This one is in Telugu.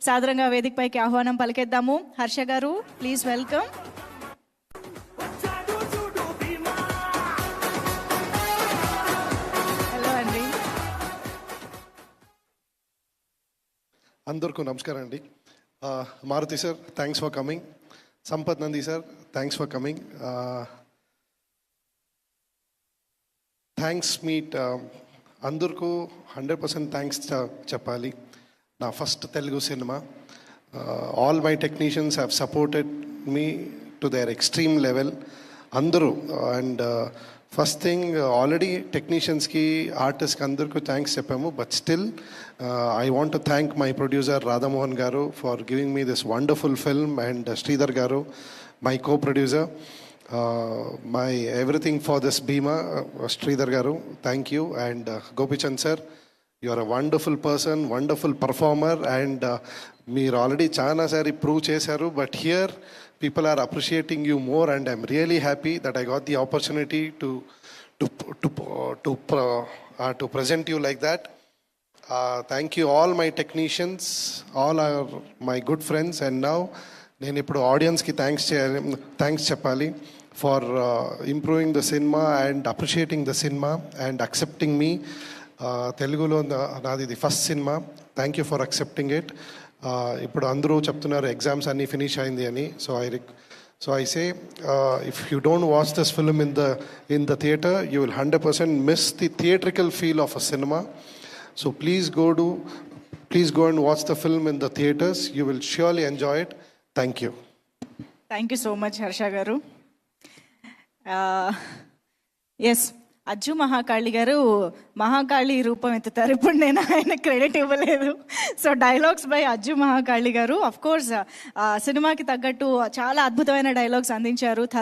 సాదరంగా వేదికపైకి ఆహ్వానం పలికేద్దాము. హర్ష గారు, ప్లీజ్ వెల్కమ్. హలో అండి. అందరికీ నమస్కారం అండి. Maruthi sir, thanks for coming. Sampath Nandi sir, thanks for coming. Thanks meet అందరికీ 100% థ్యాంక్స్ చెప్పాలి. నా first Telugu cinema. All my technicians have supported me to their extreme level అందరూ. అండ్ ఫస్ట్ థింగ్, ఆల్రెడీ టెక్నీషియన్స్కి ఆర్టిస్ట్కి అందరికీ థ్యాంక్స్ చెప్పాము, but still I want to thank my producer Radhamohan garu for giving me this wonderful film, and Sridhar garu, my co producer, my everything for this Bheema, Sridhar గారు, thank you. And Gopichand sir, you are a wonderful person, wonderful performer, and మీరు ఆల్రెడీ చాలాసారి ప్రూవ్ చేశారు, but here people are appreciating you more, and I'm really happy that I got the opportunity to present you like that. Thank you all my technicians, all are my good friends, and now నేను ఇప్పుడు ఆడియన్స్కి థ్యాంక్స్ చెప్పాలి for improving the cinema and appreciating the cinema and accepting me. తెలుగులో నాది ఇది first cinema. Thank you for accepting it. ఇప్పుడు అందరూ చెప్తున్నారు ఎగ్జామ్స్ అన్నీ ఫినిష్ అయింది అని. So I say, if you don't watch this film in the theatre, you will 100% miss the theatrical feel of a cinema. So please go and watch the film in the theaters. You will surely enjoy it. Thank you. Thank you so much Harsha గారు. ఎస్, అజ్జు మహాకాళి గారు మహాకాళి రూపం ఎత్తుతారు. ఇప్పుడు నేను ఆయన క్రెడిట్ ఇవ్వలేదు. So dialogues by Ajju Mahakali garu. Of course సినిమాకి తగ్గట్టు చాలా అద్భుతమైన డైలాగ్స్ అందించారు.